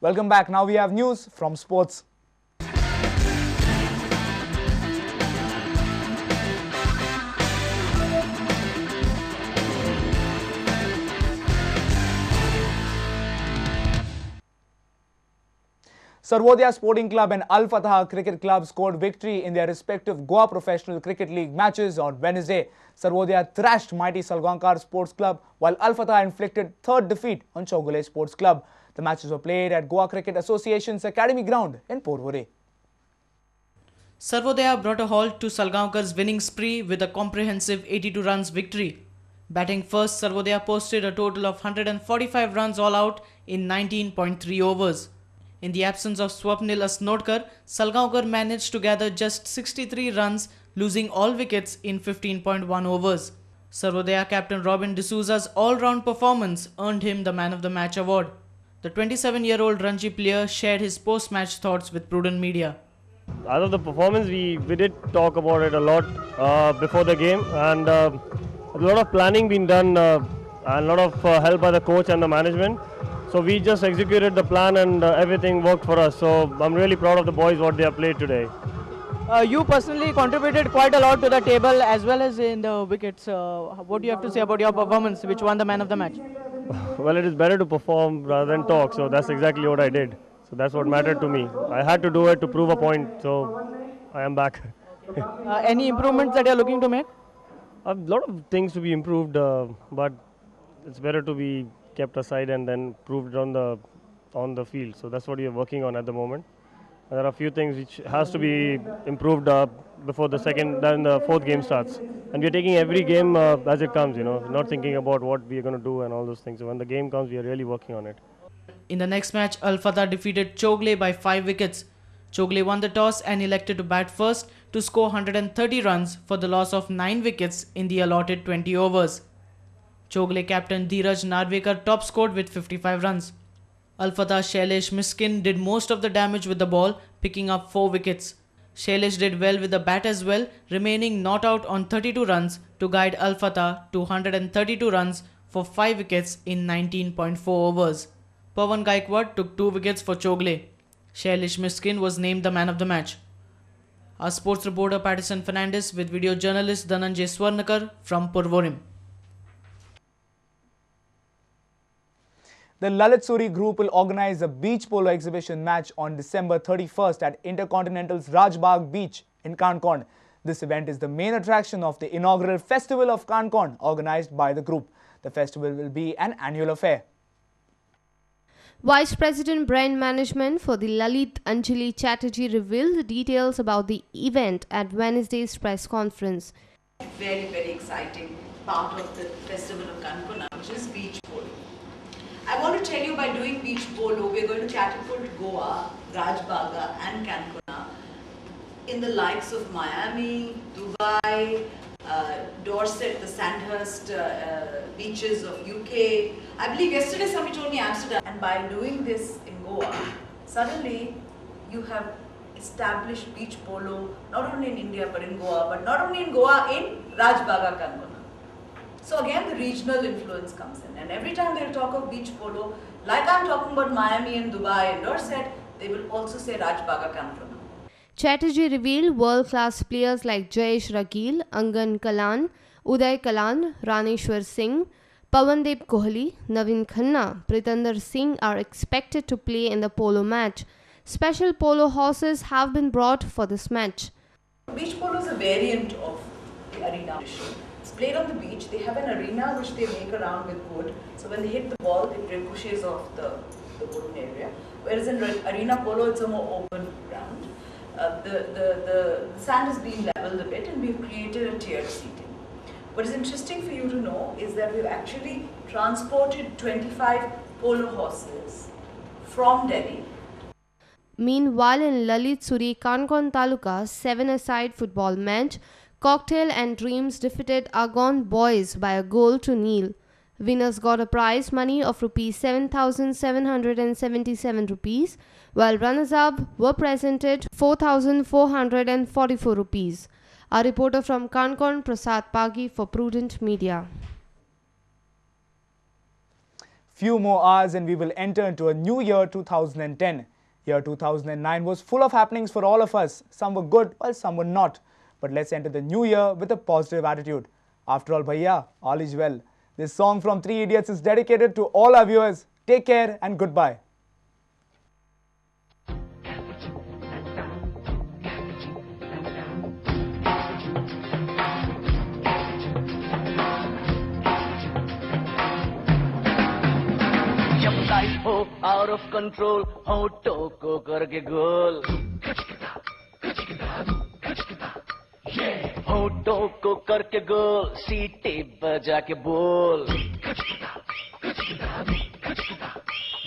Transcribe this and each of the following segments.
Welcome back. Now we have news from sports. Sarvodaya Sporting Club and Al Fatah Cricket Club scored victory in their respective Goa Professional Cricket League matches on Wednesday. Sarvodaya thrashed mighty Salgaonkar Sports Club, while Al Fatah inflicted third defeat on Chowgule Sports Club. The matches were played at Goa Cricket Association's Academy Ground in Porvorim. Sarvodaya brought a halt to Salgaonkar's winning spree with a comprehensive 82 runs victory. Batting first, Sarvodaya posted a total of 145 runs all out in 19.3 overs. In the absence of Swapnil Asnodkar, Salgaonkar managed to gather just 63 runs, losing all wickets in 15.1 overs. Sarvodaya captain Robin D'Souza's all-round performance earned him the Man of the Match award. The 27-year-old Ranji player shared his post-match thoughts with Prudent Media. Out of the performance, we did talk about it a lot before the game, and a lot of planning been done and a lot of help by the coach and the management. So we just executed the plan and everything worked for us. So I'm really proud of the boys what they have played today. You personally contributed quite a lot to the table as well as in the wickets. What do you have to say about your performance, which won the Man of the Match? Well, it is better to perform rather than talk, so that's exactly what I did. So that's what mattered to me. I had to do it to prove a point, so I am back. Any improvements that you're looking to make? A lot of things to be improved, but it's better to be kept aside and then proved on the field. So that's what we are working on at the moment. And there are a few things which has to be improved before the fourth game starts. And we are taking every game as it comes, not thinking about what we are going to do and all those things. So when the game comes, we are really working on it. In the next match, Al Fatah defeated Chowgule by 5 wickets. Chowgule won the toss and elected to bat first to score 130 runs for the loss of 9 wickets in the allotted 20 overs. Chowgule captain Dheeraj Narvekar top scored with 55 runs. Al Fatah Shailesh Miskin did most of the damage with the ball, picking up 4 wickets. Shailesh did well with the bat as well, remaining not out on 32 runs to guide Al Fatah to 132 runs for 5 wickets in 19.4 overs. Pawan Gaikwad took 2 wickets for Chowgule. Shailesh Miskin was named the Man of the Match. Our sports reporter Patterson Fernandez with video journalist Dhananjay Swarnakar from Porvorim. The Lalit Suri Group will organize a beach polo exhibition match on December 31st at Intercontinental's Rajbagh Beach in Kankon. This event is the main attraction of the inaugural Festival of Kankon organized by the group. The festival will be an annual affair. Vice President Brand Management for the Lalit Anjali Chatterjee revealed the details about the event at Wednesday's press conference. Very, very exciting part of the Festival of Kankona, which is beach polo. I want to tell you, by doing beach polo, we are going to catapult Goa, Rajbagha and Kankona in the likes of Miami, Dubai, Dorset, the Sandhurst beaches of UK. I believe yesterday somebody told me Amsterdam. And by doing this in Goa, suddenly you have established beach polo not only in India but in Goa, but not only in Goa, in Rajbagha, Kankona. So again, the regional influence comes in, and every time they'll talk of beach polo, like I'm talking about Miami and Dubai and Dorset, they will also say Rajbagha Kankona. Chatterjee revealed world-class players like Jayesh Rakil, Angan Kalan, Uday Kalan, Raneshwar Singh, Pawandep Kohli, Naveen Khanna, Pritander Singh are expected to play in the polo match. Special polo horses have been brought for this match. Beach polo is a variant of the arena. It's played on the beach. They have an arena which they make around with wood. So when they hit the ball, it ricochets off the wooden area. Whereas in arena polo, it's a more open ground. The sand has been leveled a bit, and we've created a tiered seating. What is interesting for you to know is that we've actually transported 25 polo horses from Delhi. Meanwhile, in Lalit Suri Kankon Taluka 7-a-side football match, Cocktail and Dreams defeated Agon Boys by a goal to nil. Winners got a prize money of Rs 7,777 rupees, while runners-up were presented 4,444 rupees. A reporter from Kankon, Prasad Pagi for Prudent Media. Few more hours and we will enter into a new year 2010. Year 2009 was full of happenings for all of us. Some were good while some were not. But let's enter the new year with a positive attitude. After all, bhaiya, all is well. This song from Three Idiots is dedicated to all our viewers. Take care and goodbye. जब life हो out of control होठों को करके गोल होठों को करके गोल सीटी बजा के बोल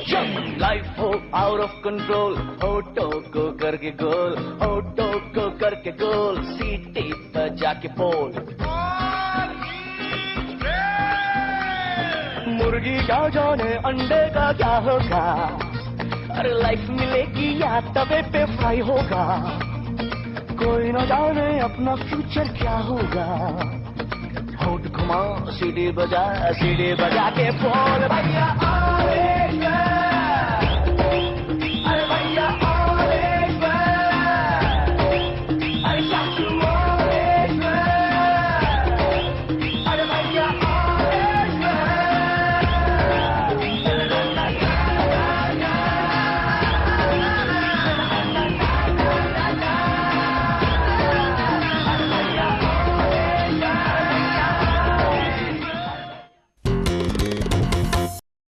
जब लाइफ हो आउट ऑफ कंट्रोल होठों को करके गोल होठों को करके गोल सीटी बजा के बोल मुर्गी क्या जाने अंडे का क्या होगा अरे लाइफ मिलेगी या तवे पे फ्राई होगा कोई न जाने अपना फ्यूचर क्या होगा होठ घुमा सीढ़ी बजा के बोल भैया